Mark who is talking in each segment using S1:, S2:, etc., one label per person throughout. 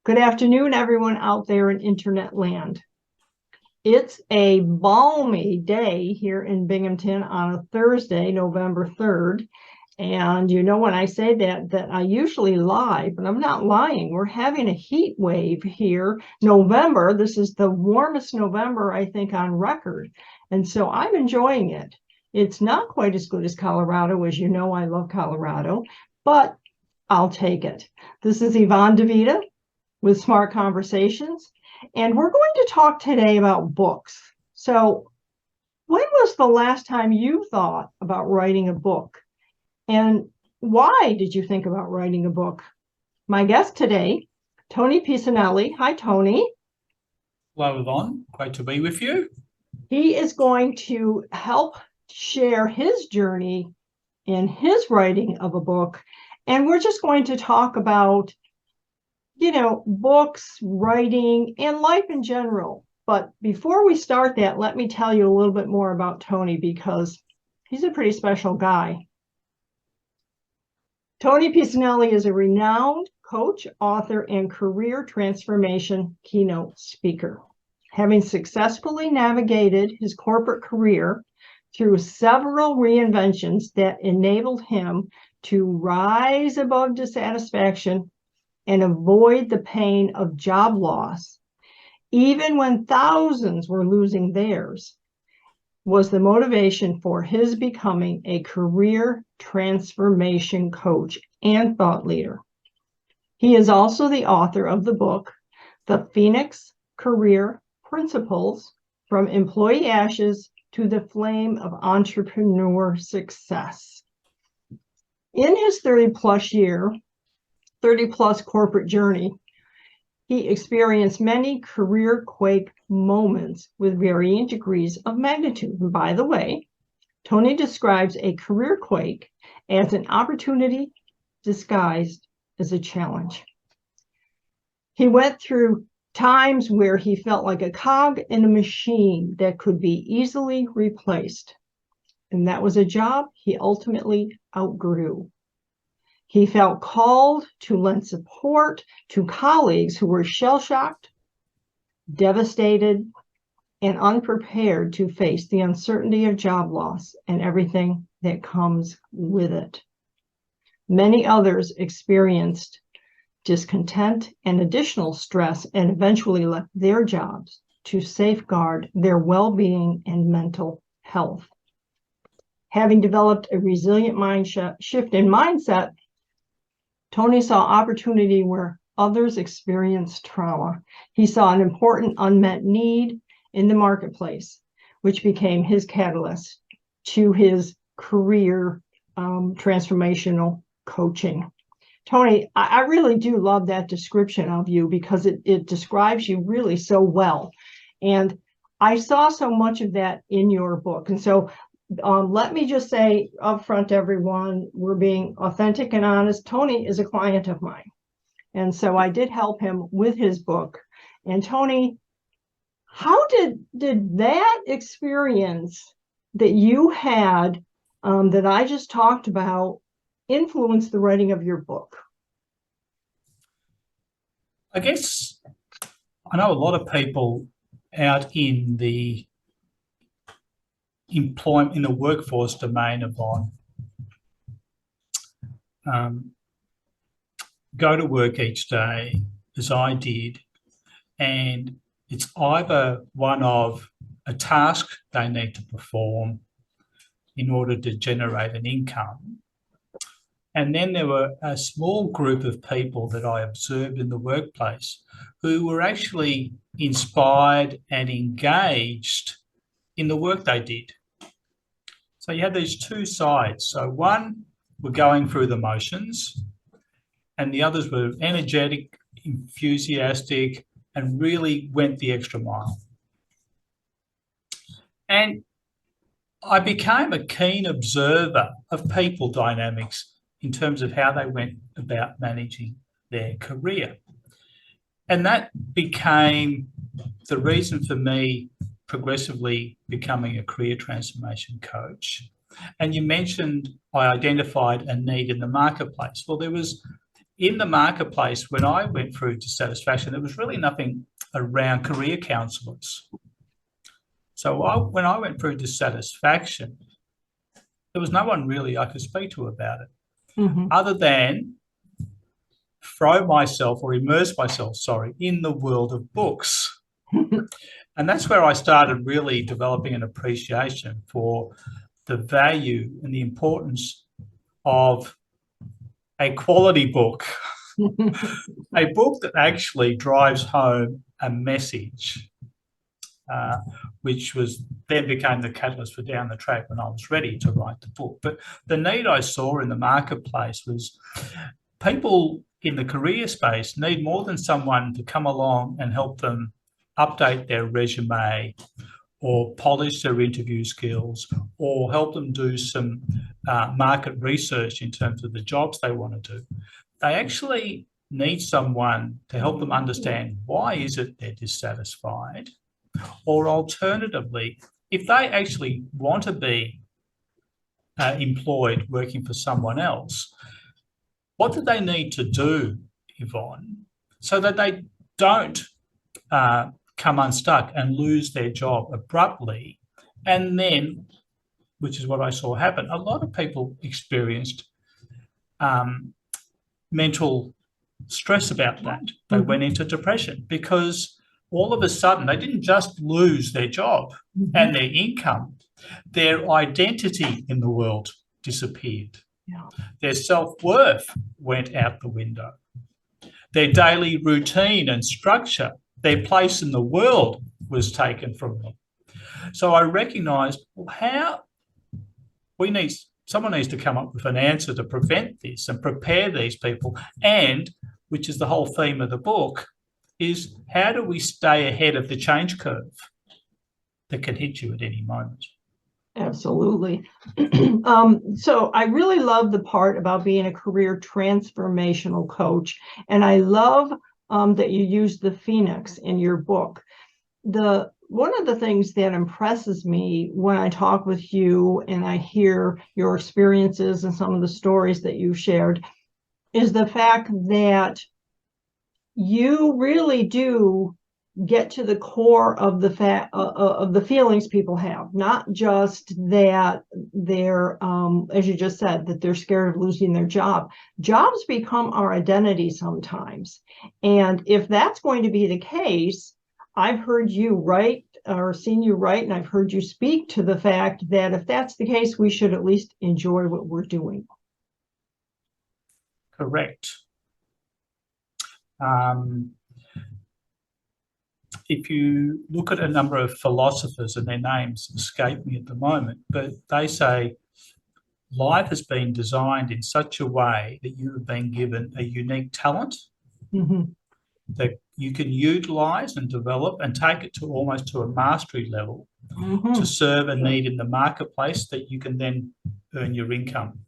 S1: Good afternoon, everyone out there in internet land. It's a balmy day here in Binghamton on a Thursday, November 3rd. And you know, when I say that I usually lie, but I'm not lying. We're having a heat wave here. November, this is the warmest November, I think, on record. And so I'm enjoying it. It's not quite as good as Colorado. As you know, I love Colorado, but I'll take it. This is Yvonne DeVita with Smart Conversations, and we're going to talk today about books. So when was the last time you thought about writing a book? And why did you think about writing a book? My guest today, Tony Pisanelli. Hi, Tony.
S2: Hello, Yvonne. Great to be with you.
S1: He is going to help share his journey in his writing of a book. And we're just going to talk about, you know, books, writing, and life in general. But before we start that, let me tell you a little bit more about Tony, because he's a pretty special guy. Tony Pisanelli is a renowned coach, author, and career transformation keynote speaker. Having successfully navigated his corporate career through several reinventions that enabled him to rise above dissatisfaction and avoid the pain of job loss, even when thousands were losing theirs, was the motivation for his becoming a career transformation coach and thought leader. He is also the author of the book, The Phoenix Career Principles: From Employee Ashes to the Flame of Entrepreneur Success. In his 30-plus corporate journey, he experienced many career quake moments with varying degrees of magnitude. And by the way, Tony describes a career quake as an opportunity disguised as a challenge. He went through times where he felt like a cog in a machine that could be easily replaced. And that was a job he ultimately outgrew. He felt called to lend support to colleagues who were shell-shocked, devastated, and unprepared to face the uncertainty of job loss and everything that comes with it. Many others experienced discontent and additional stress and eventually left their jobs to safeguard their well-being and mental health. Having developed a resilient shift in mindset, Tony saw opportunity where others experienced trauma. He saw an important unmet need in the marketplace, which became his catalyst to his career transformational coaching. Tony, I really do love that description of you, because it describes you really so well. And I saw so much of that in your book. And so let me just say up front, everyone, we're being authentic and honest. Tony is a client of mine. And so I did help him with his book. And Tony, how did that experience that you had that I just talked about influence the writing of your book?
S2: I guess I know a lot of people out in the employment, in the workforce domain, Yvonne, go to work each day, as I did, and it's either one of a task they need to perform in order to generate an income. And then there were a small group of people that I observed in the workplace who were actually inspired and engaged in the work they did. So you had these two sides. So one were going through the motions, and the others were energetic, enthusiastic, and really went the extra mile. And I became a keen observer of people dynamics in terms of how they went about managing their career. And that became the reason for me progressively becoming a career transformation coach. And you mentioned I identified a need in the marketplace. Well, there was in the marketplace, when I went through dissatisfaction, there was really nothing around career counsellors. So when I went through dissatisfaction, there was no one really I could speak to about it, other than throw myself or immerse myself, in the world of books. And that's where I started really developing an appreciation for the value and the importance of a quality book, a book that actually drives home a message, which then became the catalyst for down the track when I was ready to write the book. But the need I saw in the marketplace was people in the career space need more than someone to come along and help them update their resume or polish their interview skills or help them do some market research in terms of the jobs they want to do. They actually need someone to help them understand why is it they're dissatisfied, or alternatively, if they actually want to be employed working for someone else, what do they need to do, Yvonne, so that they don't come unstuck and lose their job abruptly? And then, which is what I saw happen, a lot of people experienced mental stress about that. They went into depression because all of a sudden they didn't just lose their job and their income, their identity in the world disappeared. Yeah. Their self-worth went out the window. Their daily routine and structure, their place in the world was taken from them. So I recognised, well, how someone needs to come up with an answer to prevent this and prepare these people, and, which is the whole theme of the book, is how do we stay ahead of the change curve that can hit you at any moment?
S1: Absolutely. So I really love the part about being a career transformational coach. And I love that you use the Phoenix in your book. One of the things that impresses me when I talk with you and I hear your experiences and some of the stories that you've shared is the fact that you really do get to the core of the feelings people have, not just that they're, as you just said, that they're scared of losing their job. Jobs become our identity sometimes. And if that's going to be the case, I've heard you write or seen you write, and I've heard you speak to the fact that if that's the case, we should at least enjoy what we're doing.
S2: Correct. If you look at a number of philosophers, and their names escape me at the moment, but they say life has been designed in such a way that you have been given a unique talent that you can utilise and develop and take it to almost to a mastery level to serve a need in the marketplace that you can then earn your income.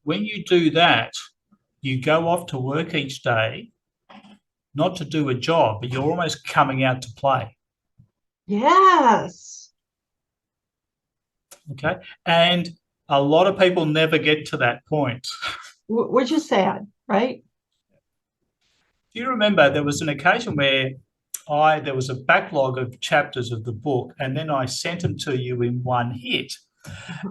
S2: When you do that, you go off to work each day, not to do a job, but you're almost coming out to play.
S1: Yes.
S2: Okay. And a lot of people never get to that point.
S1: Which is sad, right?
S2: Do you remember there was an occasion where there was a backlog of chapters of the book, and then I sent them to you in one hit,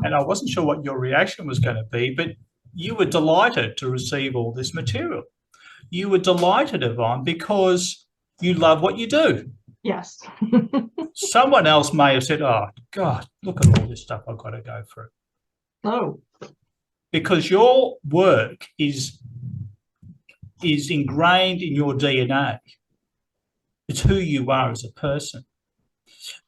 S2: and I wasn't sure what your reaction was going to be, but you were delighted to receive all this material. You were delighted, Yvonne, because you love what you do.
S1: Yes.
S2: Someone else may have said, oh, God, look at all this stuff I've got to go through.
S1: Oh.
S2: Because your work is ingrained in your DNA. It's who you are as a person.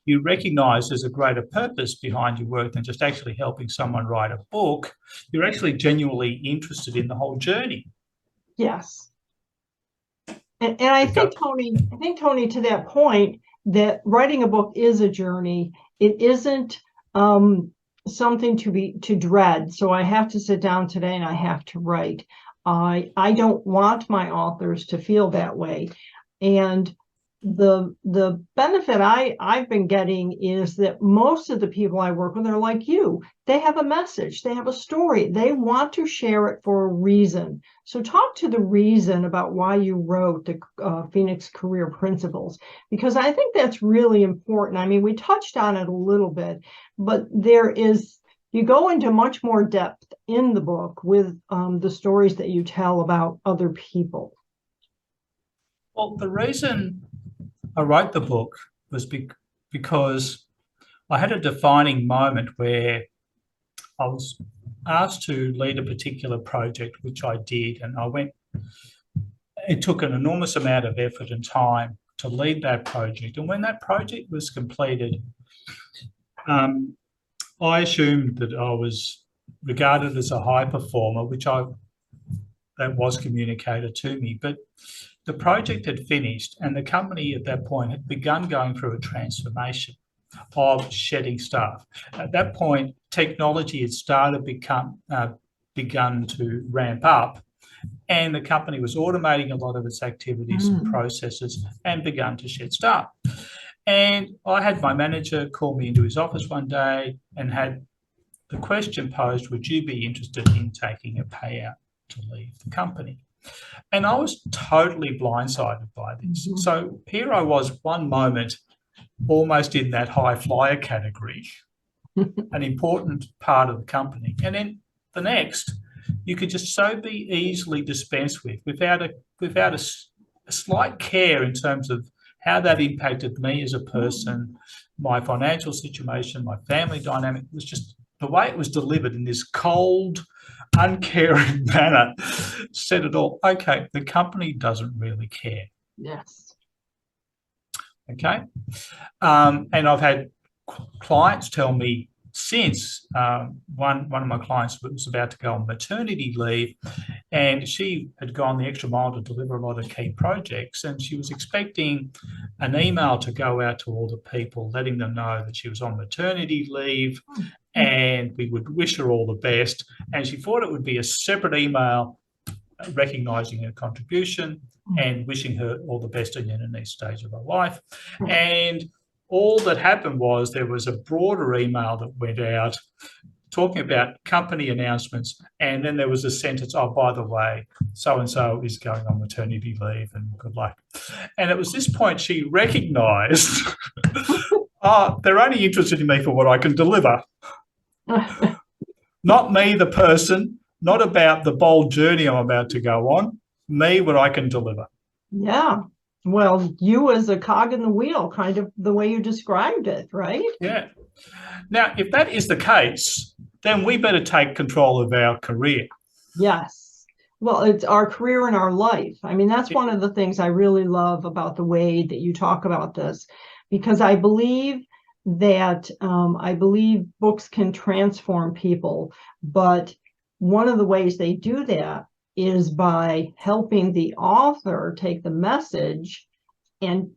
S2: You recognise there's a greater purpose behind your work than just actually helping someone write a book. You're actually genuinely interested in the whole journey.
S1: Yes. And I think, Tony, to that point, that writing a book is a journey. It isn't something to dread. So I have to sit down today and I have to write. I don't want my authors to feel that way. And the benefit I've been getting is that most of the people I work with are like you. They have a message, they have a story, they want to share it for a reason. So talk to the reason about why you wrote the Phoenix Career Principles, because I think that's really important. I mean, we touched on it a little bit, but you go into much more depth in the book with the stories that you tell about other people.
S2: Well, the reason I wrote the book was because I had a defining moment where I was asked to lead a particular project, which I did, and it took an enormous amount of effort and time to lead that project. And when that project was completed, I assumed that I was regarded as a high performer, that was communicated to me. But the project had finished, and the company at that point had begun going through a transformation of shedding staff. At that point, technology had begun to ramp up, and the company was automating a lot of its activities and processes and begun to shed staff. And I had my manager call me into his office one day and had the question posed, would you be interested in taking a payout to leave the company? And I was totally blindsided by this. So here I was one moment almost in that high flyer category, an important part of the company. And then the next, you could just so be easily dispensed with without a slight care in terms of how that impacted me as a person, my financial situation, my family dynamic. It was just the way it was delivered in this cold, uncaring manner said it all. Okay, the company doesn't really care.
S1: Yes.
S2: Okay. And I've had clients tell me since, one of my clients was about to go on maternity leave, and she had gone the extra mile to deliver a lot of key projects, and she was expecting an email to go out to all the people letting them know that she was on maternity leave and we would wish her all the best. And she thought it would be a separate email recognising her contribution and wishing her all the best in the next stage of her life. And all that happened was there was a broader email that went out talking about company announcements, and then there was a sentence, oh, by the way, so-and-so is going on maternity leave and good luck. And it was this point she recognised, oh, they're only interested in me for what I can deliver. Not me, the person, not about the bold journey I'm about to go on, me, what I can deliver.
S1: Yeah. Well, you as a cog in the wheel, kind of the way you described it, right?
S2: Yeah. Now, if that is the case, then we better take control of our career.
S1: Yes. Well, it's our career and our life. I mean, that's one of the things I really love about the way that you talk about this, because I believe that books can transform people, but one of the ways they do that is by helping the author take the message and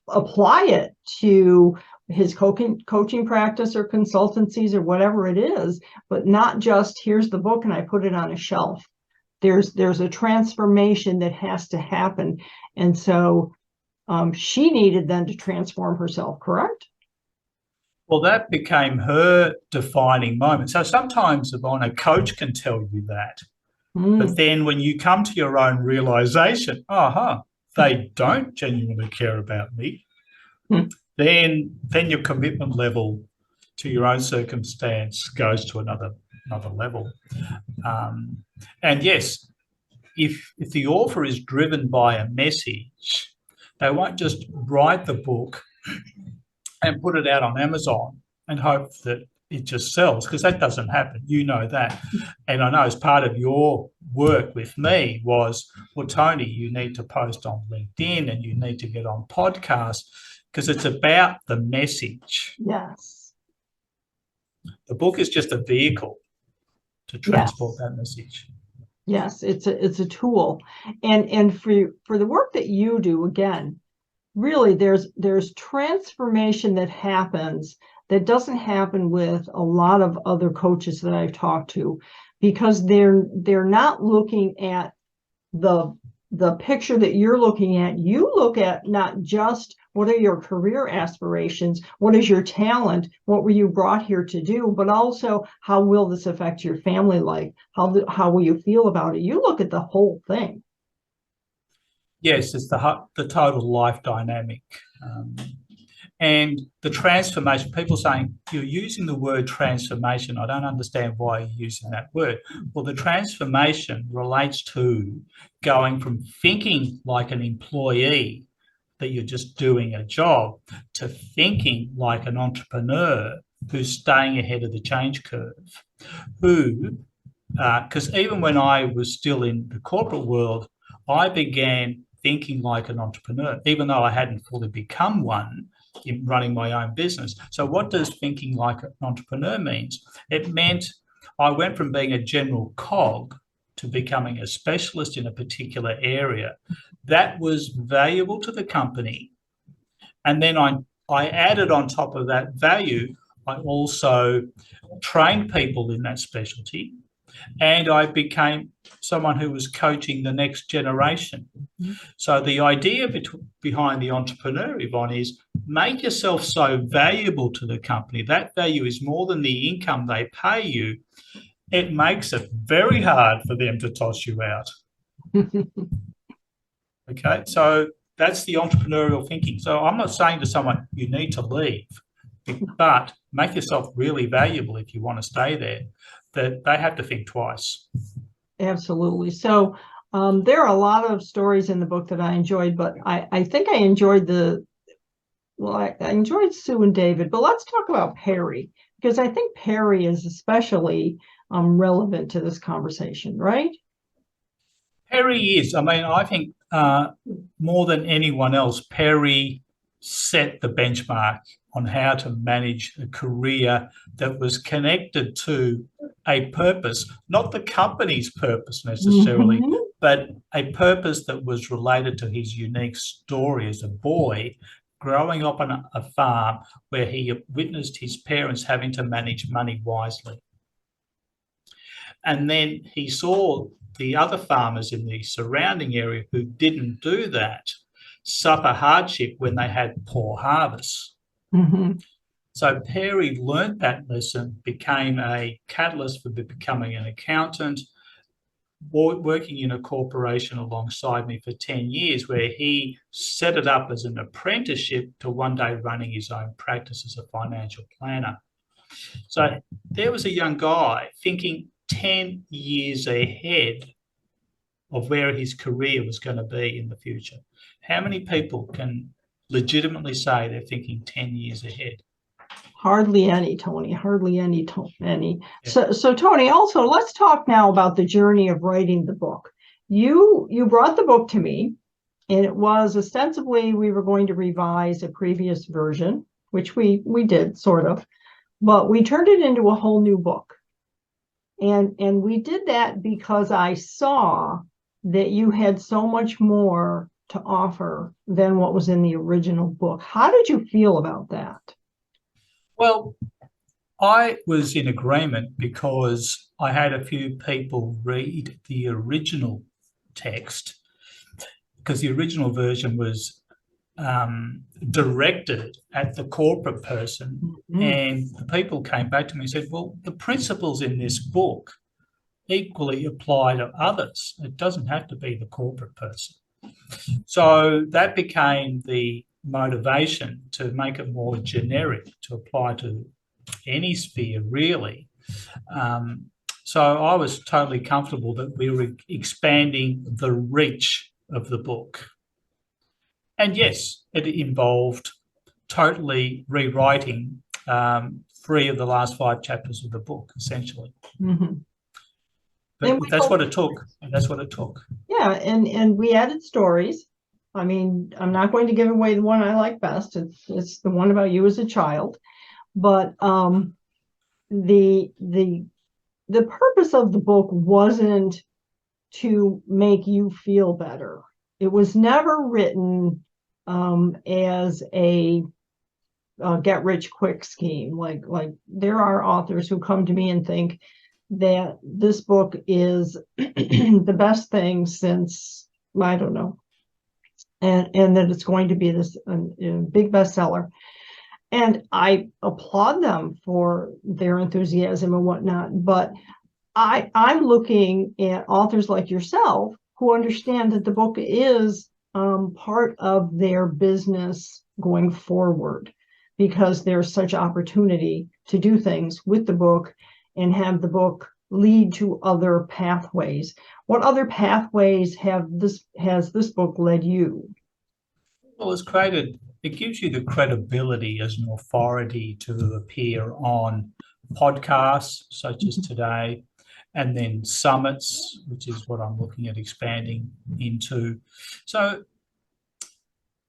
S1: apply it to his coaching practice or consultancies or whatever it is, but not just here's the book and I put it on a shelf. There's a transformation that has to happen. And so she needed then to transform herself, correct?
S2: Well, that became her defining moment. So sometimes, Yvonne, a coach can tell you that. But then when you come to your own realization, they don't genuinely care about me, then your commitment level to your own circumstance goes to another level. And yes, if the author is driven by a message, they won't just write the book and put it out on Amazon and hope that it just sells, because that doesn't happen. You know that. And I know as part of your work with me was, well, Tony, you need to post on LinkedIn and you need to get on podcasts because it's about the message.
S1: Yes.
S2: The book is just a vehicle to transport that message.
S1: Yes, it's a tool. And for the work that you do, again, really there's transformation that happens that doesn't happen with a lot of other coaches that I've talked to, because they're not looking at the the picture that you're looking at, you look at not just what are your career aspirations, what is your talent, what were you brought here to do, but also how will this affect your family life? How will you feel about it? You look at the whole thing.
S2: Yes, it's the total life dynamic. And the transformation, people saying, you're using the word transformation. I don't understand why you're using that word. Well, the transformation relates to going from thinking like an employee, that you're just doing a job, to thinking like an entrepreneur who's staying ahead of the change curve, because even when I was still in the corporate world, I began thinking like an entrepreneur, even though I hadn't fully become one in running my own business. So what does thinking like an entrepreneur means? It meant I went from being a general cog to becoming a specialist in a particular area that was valuable to the company. And then I added on top of that value, I also trained people in that specialty, and I became someone who was coaching the next generation. So the idea behind the entrepreneur, Yvonne, is make yourself so valuable to the company. That value is more than the income they pay you. It makes it very hard for them to toss you out. Okay, so that's the entrepreneurial thinking. So I'm not saying to someone, you need to leave, but make yourself really valuable if you want to stay there, that they have to think twice.
S1: Absolutely. So there are a lot of stories in the book that I enjoyed, but I think I enjoyed I enjoyed Sue and David, but let's talk about Perry, because I think Perry is especially relevant to this conversation, right?
S2: Perry is. I mean, I think more than anyone else, Perry set the benchmark on how to manage a career that was connected to a purpose, not the company's purpose necessarily, but a purpose that was related to his unique story as a boy growing up on a farm where he witnessed his parents having to manage money wisely. And then he saw the other farmers in the surrounding area who didn't do that suffer hardship when they had poor harvests. So Perry learned that lesson, became a catalyst for becoming an accountant, working in a corporation alongside me for 10 years, where he set it up as an apprenticeship to one day running his own practice as a financial planner. So there was a young guy thinking 10 years ahead of where his career was going to be in the future. How many people can legitimately say they're thinking 10 years ahead?
S1: Hardly any, Tony. Hardly any.
S2: Yeah.
S1: So Tony, also let's talk now about the journey of writing the book. You brought the book to me, and it was ostensibly we were going to revise a previous version, which we did sort of, but we turned it into a whole new book. And we did that because I saw that you had so much more to offer than what was in the original book. How did you feel about that?
S2: Well, I was in agreement because I had a few people read the original text, because the original version was directed at the corporate person, and the people came back to me and said, well, the principles in this book equally apply to others. It doesn't have to be the corporate person. So that became the motivation to make it more generic, to apply to any sphere, really. So I was totally comfortable that we were expanding the reach of the book. And yes, it involved totally rewriting 3 of the last 5 chapters of the book, essentially. But that's what it took. That's what it took.
S1: Yeah, and we added stories. I mean, I'm not going to give away the one I like best. It's the one about you as a child. But the purpose of the book wasn't to make you feel better. It was never written as a get-rich-quick scheme. Like there are authors who come to me and think that this book is the best thing since I don't know, and that it's going to be this big bestseller. And I applaud them for their enthusiasm and whatnot. But I'm looking at authors like yourself who understand that the book is part of their business going forward, because there's such opportunity to do things with the book and have the book lead to other pathways. What other pathways has this book led you?
S2: Well, it gives you the credibility as an authority to appear on podcasts such as today, and then summits, which is what I'm looking at expanding into. So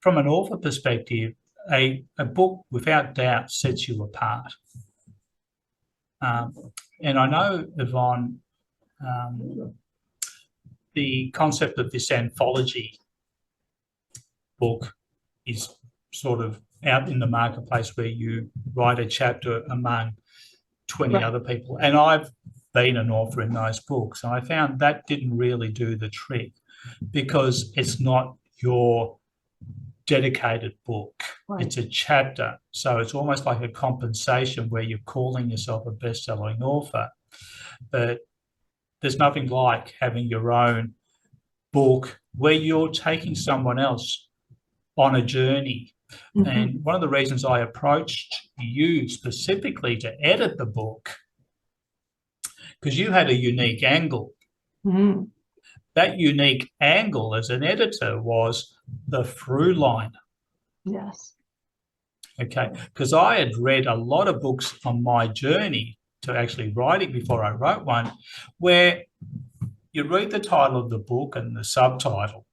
S2: from an author perspective, a book without doubt sets you apart. And I know, Yvonne, the concept of this anthology book is sort of out in the marketplace, where you write a chapter among 20
S1: Right.
S2: other people. And I've been an author in those books, and I found that didn't really do the trick, because it's not your dedicated book.
S1: Right.
S2: It's a chapter. So it's almost like a compensation where you're calling yourself a best-selling author. But there's nothing like having your own book where you're taking someone else on a journey.
S1: Mhm.
S2: And one of the reasons I approached you specifically to edit the book, because you had a unique angle.
S1: Mhm.
S2: That unique angle as an editor was the through line.
S1: Yes.
S2: Okay, because I had read a lot of books on my journey to actually writing before I wrote one, where you read the title of the book and the subtitle,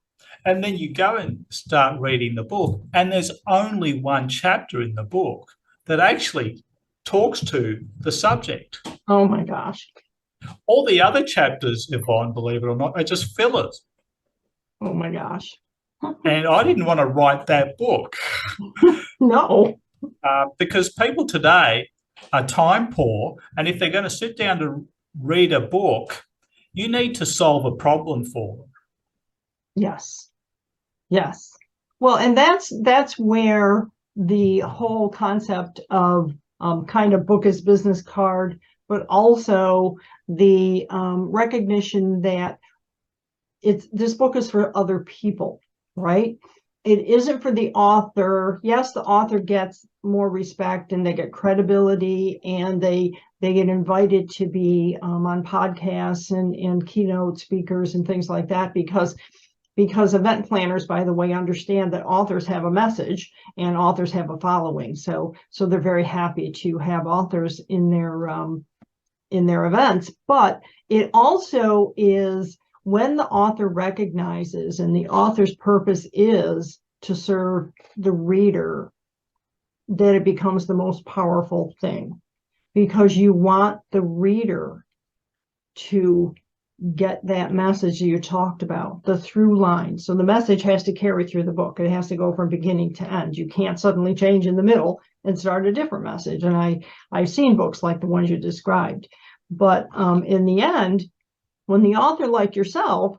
S2: and then you go and start reading the book, and there's only one chapter in the book that actually talks to the subject.
S1: Oh my gosh.
S2: All the other chapters, Yvonne, believe it or not, are just fillers.
S1: Oh my gosh.
S2: And I didn't want to write that book
S1: No.
S2: because people today are time poor, and if they're going to sit down to read a book, you need to solve a problem for them.
S1: Yes. Yes. Well, and that's where the whole concept of kind of book as business card, but also the recognition that this book is for other people, right? It isn't for the author. Yes, the author gets more respect and they get credibility, and they get invited to be on podcasts and keynote speakers and things like that, because event planners, by the way, understand that authors have a message and authors have a following. So they're very happy to have authors in their events. But it also is when the author recognizes, and the author's purpose is to serve the reader, that it becomes the most powerful thing, because you want the reader to get that message that you talked about, the through line. So the message has to carry through the book. It has to go from beginning to end. You can't suddenly change in the middle and start a different message. And I've seen books like the ones you described. But in the end, when the author like yourself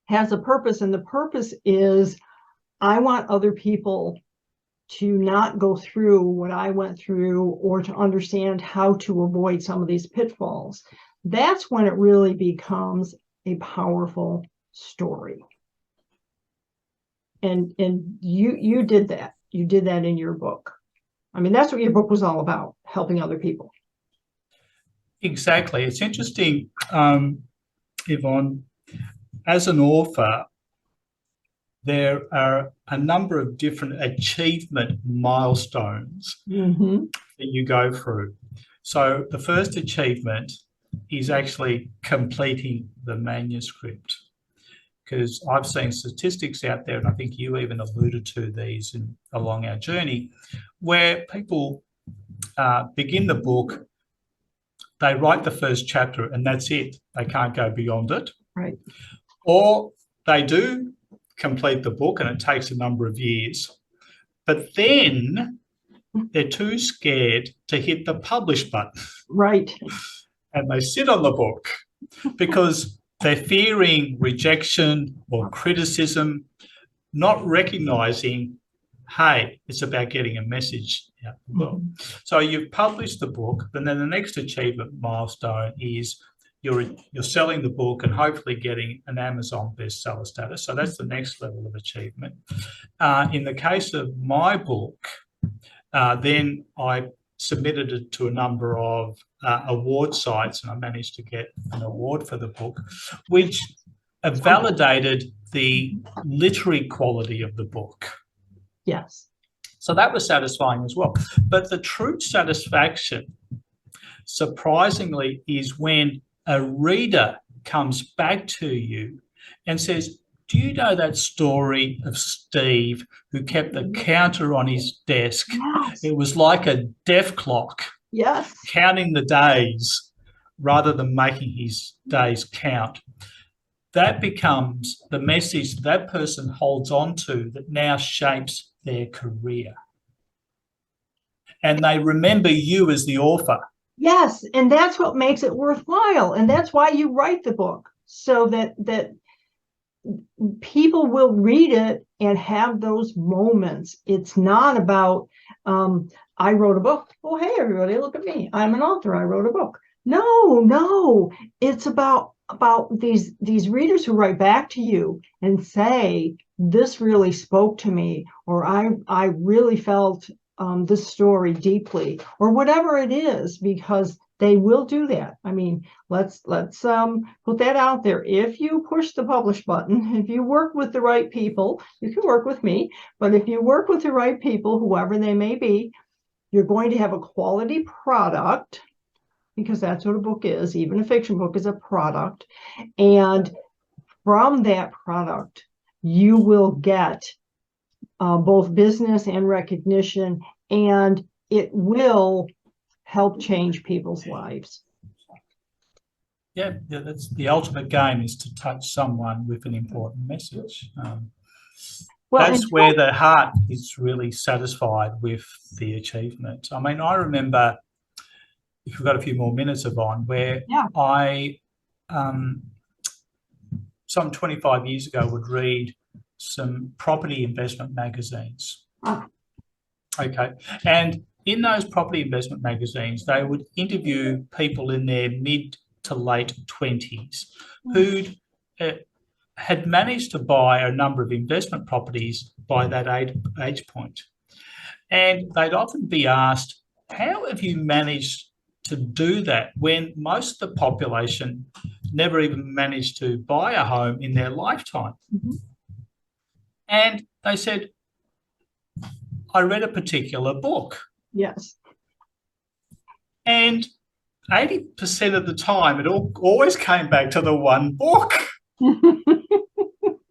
S1: has a purpose, and the purpose is, I want other people to not go through what I went through, or to understand how to avoid some of these pitfalls, that's when it really becomes a powerful story. And you did that. You did that in your book. I mean, that's what your book was all about, helping other people.
S2: Exactly. It's interesting, Yvonne, as an author, there are a number of different achievement milestones that you go through. So the first achievement is actually completing the manuscript, because I've seen statistics out there, and I think you even alluded to these along our journey, where people begin the book, they write the first chapter, and that's it. They can't go beyond it.
S1: Right.
S2: Or they do complete the book, and it takes a number of years. But then they're too scared to hit the publish button.
S1: Right.
S2: And they sit on the book because they're fearing rejection or criticism, not recognizing, hey, it's about getting a message out the world. So you've published the book, and then the next achievement milestone is you're selling the book and hopefully getting an Amazon bestseller status. So that's the next level of achievement. In the case of my book, then I submitted it to a number of award sites, and I managed to get an award for the book, which validated the literary quality of the book.
S1: Yes.
S2: So that was satisfying as well. But the true satisfaction, surprisingly, is when a reader comes back to you and says, do you know that story of Steve who kept the counter on his desk?
S1: Yes.
S2: It was like a death clock,
S1: Yes,
S2: counting the days rather than making his days count. That becomes the message that person holds on to that now shapes their career. And they remember you as the author.
S1: yes, and that's what makes it worthwhile, and that's why you write the book, so that people will read it and have those moments. It's not about I wrote a book. Oh, hey everybody, look at me. I'm an author. I wrote a book. No, it's about these readers who write back to you and say, this really spoke to me, or I really felt this story deeply, or whatever it is, because they will do that. I mean, let's put that out there. If you push the publish button, if you work with the right people, you can work with me, but if you work with the right people, whoever they may be, you're going to have a quality product, because that's what a book is. Even a fiction book is a product. And from that product, you will get both business and recognition, and it will help change people's lives.
S2: Yeah, that's the ultimate game, is to touch someone with an important message. That's where the heart is really satisfied with the achievement. I mean, I remember, if we've got a few more minutes, Yvonne, where I, some 25 years ago, would read some property investment magazines. Okay. And in those property investment magazines, they would interview people in their mid to late 20s who'd had managed to buy a number of investment properties by that age point. And they'd often be asked, how have you managed to do that when most of the population never even managed to buy a home in their lifetime? And they said, I read a particular book.
S1: Yes.
S2: And 80% of the time, it always came back to the one book.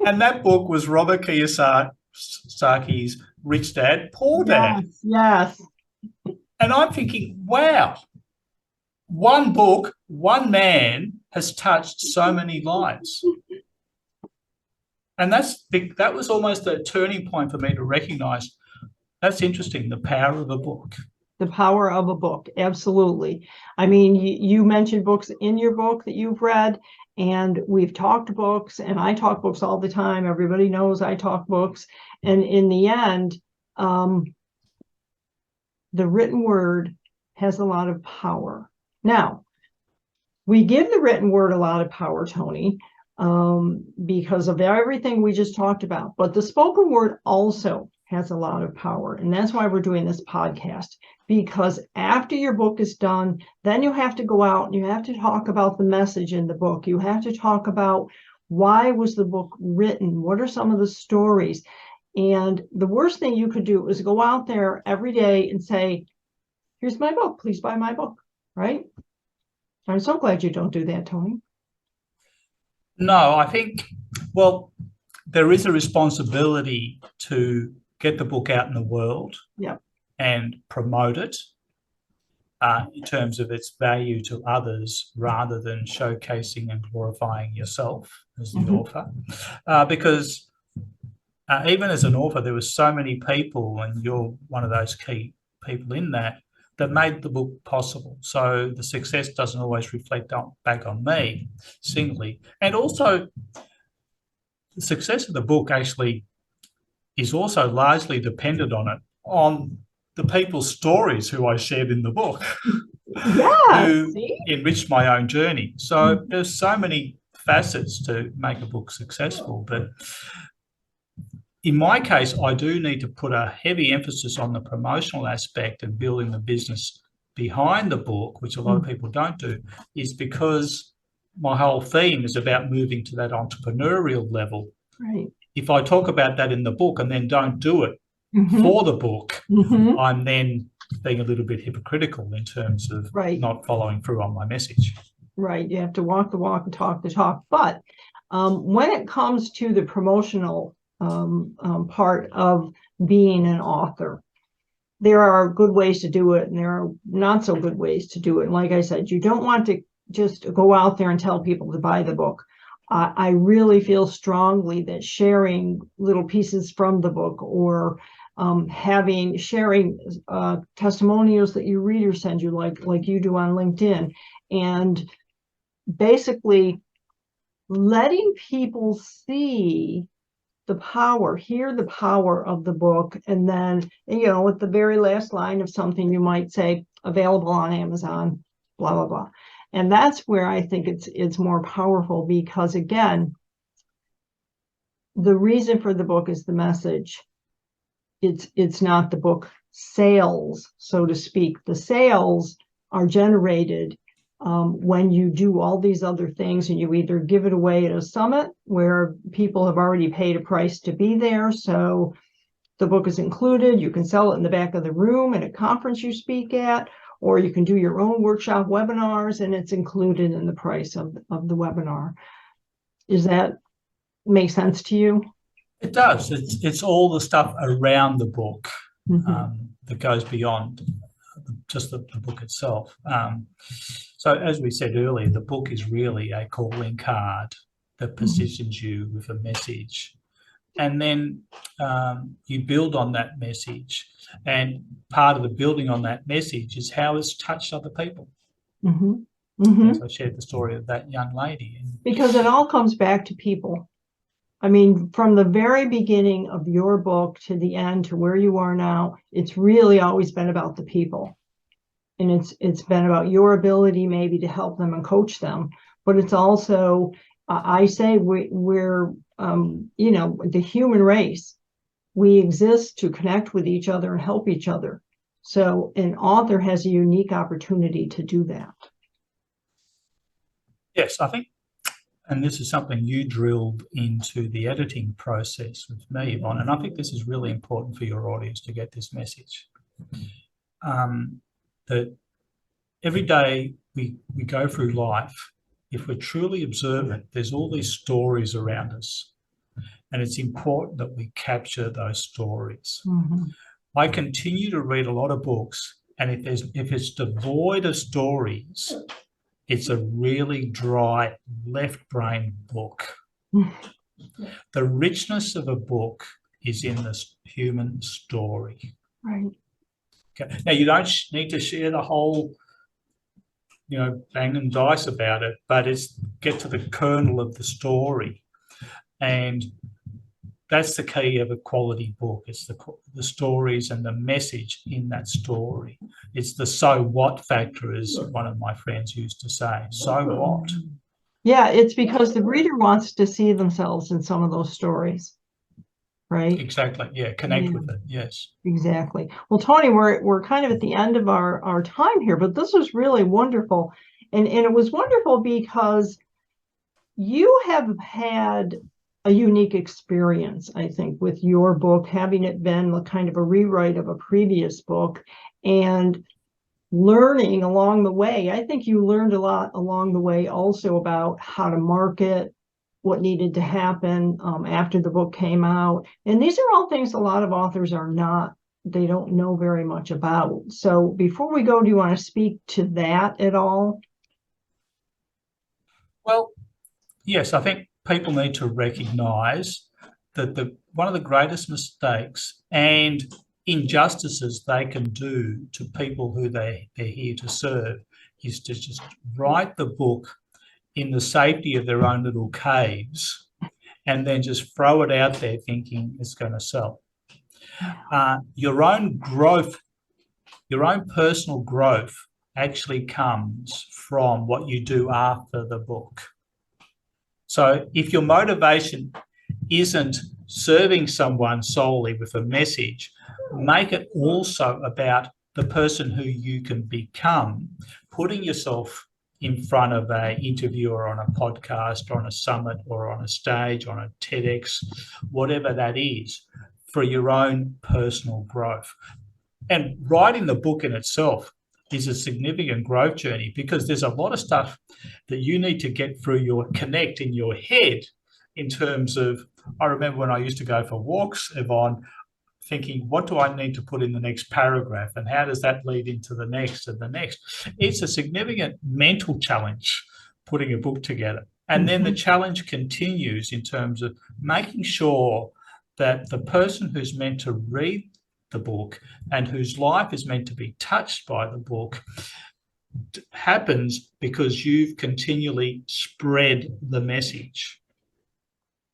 S2: And that book was Robert Kiyosaki's Rich Dad, Poor Dad.
S1: Yes.
S2: And I'm thinking, wow, one book, one man has touched so many lives. And that was almost a turning point for me to recognize, that's interesting, the power of a book.
S1: The power of a book, absolutely. I mean, you mentioned books in your book that you've read, and we've talked books, and I talk books all the time. Everybody knows I talk books. And in the end, the written word has a lot of power. Now, we give the written word a lot of power, Tony, because of everything we just talked about. But the spoken word also has a lot of power. And that's why we're doing this podcast, because after your book is done, then you have to go out and you have to talk about the message in the book. You have to talk about, why was the book written? What are some of the stories? And the worst thing you could do is go out there every day and say, here's my book, please buy my book, right? I'm so glad you don't do that, Tony.
S2: No, I think, well, there is a responsibility to get the book out in the world and promote it in terms of its value to others, rather than showcasing and glorifying yourself as the author. Because even as an author, there were so many people, and you're one of those key people in that that made the book possible. So the success doesn't always reflect back on me singly. And also, the success of the book actually is also largely dependent on the people's stories who I shared in the book, who enriched my own journey. So there's so many facets to make a book successful, but in my case, I do need to put a heavy emphasis on the promotional aspect and building the business behind the book, which a lot of people don't do, is because my whole theme is about moving to that entrepreneurial level.
S1: Right.
S2: If I talk about that in the book and then don't do it for the book, I'm then being a little bit hypocritical in terms of not following through on my message.
S1: Right. You have to walk the walk and talk the talk. But when it comes to the promotional part of being an author, there are good ways to do it and there are not so good ways to do it. And like I said, you don't want to just go out there and tell people to buy the book. I really feel strongly that sharing little pieces from the book or sharing testimonials that your readers send you, like you do on LinkedIn, and basically letting people see the power, hear the power of the book, and then, at the very last line of something, you might say, available on Amazon, blah, blah, blah. And that's where I think it's more powerful, because, again, the reason for the book is the message. It's not the book sales, so to speak. The sales are generated when you do all these other things, and you either give it away at a summit where people have already paid a price to be there, so the book is included. You can sell it in the back of the room at a conference you speak at, or you can do your own workshop webinars, and it's included in the price of the webinar. Does that make sense to you?
S2: It does. It's all the stuff around the book that goes beyond just the book itself. So as we said earlier, the book is really a calling card that positions you with a message. And then you build on that message. And part of the building on that message is how it's touched other people. As I shared the story of that young lady.
S1: Because it all comes back to people. I mean, from the very beginning of your book to the end to where you are now, it's really always been about the people. And it's been about your ability maybe to help them and coach them. But it's also, I say we're the human race. We exist to connect with each other and help each other. So an author has a unique opportunity to do that.
S2: Yes, I think, and this is something you drilled into the editing process with me, Yvonne, and I think this is really important for your audience to get this message. That every day we go through life, if we're truly observant, there's all these stories around us, and it's important that we capture those stories. I continue to read a lot of books, and if it's devoid of stories, it's a really dry left brain book. The richness of a book is in the human story.
S1: Right.
S2: Okay. Now, you don't need to share the whole, bang and dice about it, but it's get to the kernel of the story. And that's the key of a quality book. It's the stories and the message in that story. It's the so what factor, as one of my friends used to say. So what?
S1: Yeah, it's because the reader wants to see themselves in some of those stories, right?
S2: Exactly. Yeah, connect with it. Yes.
S1: Exactly. Well, Tony, we're kind of at the end of our time here, but this was really wonderful. And it was wonderful because you have had a unique experience, I think, with your book, having it been kind of a rewrite of a previous book, and learning along the way. I think you learned a lot along the way also about how to market, what needed to happen after the book came out. And these are all things a lot of authors they don't know very much about. So before we go, do you want to speak to that at all?
S2: Well, yes, I think people need to recognize that one of the greatest mistakes, and injustices they can do to people who they're here to serve is to just write the book in the safety of their own little caves and then just throw it out there thinking it's going to sell. Your own growth, your own personal growth actually comes from what you do after the book. So if your motivation isn't serving someone solely with a message, make it also about the person who you can become, putting yourself in front of an interviewer on a podcast, or on a summit, or on a stage, on a TEDx, whatever that is, for your own personal growth. And writing the book in itself is a significant growth journey, because there's a lot of stuff that you need to get through your connect in your head in terms of, I remember when I used to go for walks, Yvonne, thinking, what do I need to put in the next paragraph, and how does that lead into the next and the next? It's a significant mental challenge putting a book together. And then the challenge continues in terms of making sure that the person who's meant to read the book and whose life is meant to be touched by the book happens because you've continually spread the message.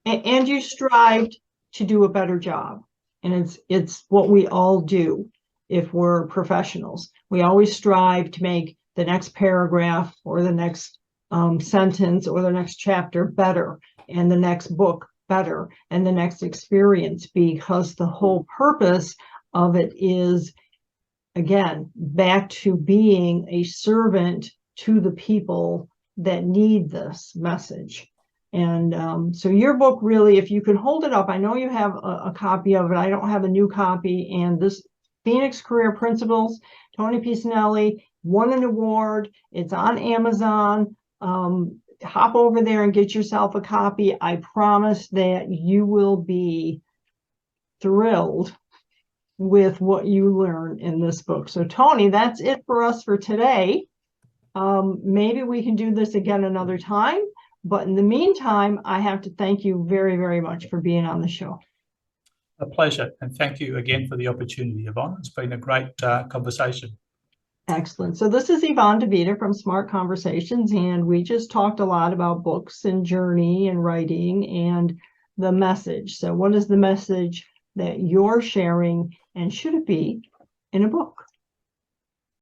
S1: And you strived to do a better job. And it's what we all do if we're professionals. We always strive to make the next paragraph or the next sentence or the next chapter better, and the next book better, and the next experience, because the whole purpose of it is, again, back to being a servant to the people that need this message. And so your book, really, if you could hold it up, I know you have a copy of it. I don't have a new copy. And this Phoenix Career Principles, Tony Pisanelli won an award. It's on Amazon. Hop over there and get yourself a copy. I promise that you will be thrilled with what you learn in this book. So Tony, that's it for us for today. Maybe we can do this again another time. But in the meantime, I have to thank you very, very much for being on the show.
S2: A pleasure. And thank you again for the opportunity, Yvonne. It's been a great conversation.
S1: Excellent. So this is 𝘍𝘍𝘗 from Smart Conversations, and we just talked a lot about books and journey and writing and the message. So what is the message that you're sharing, and should it be in a book?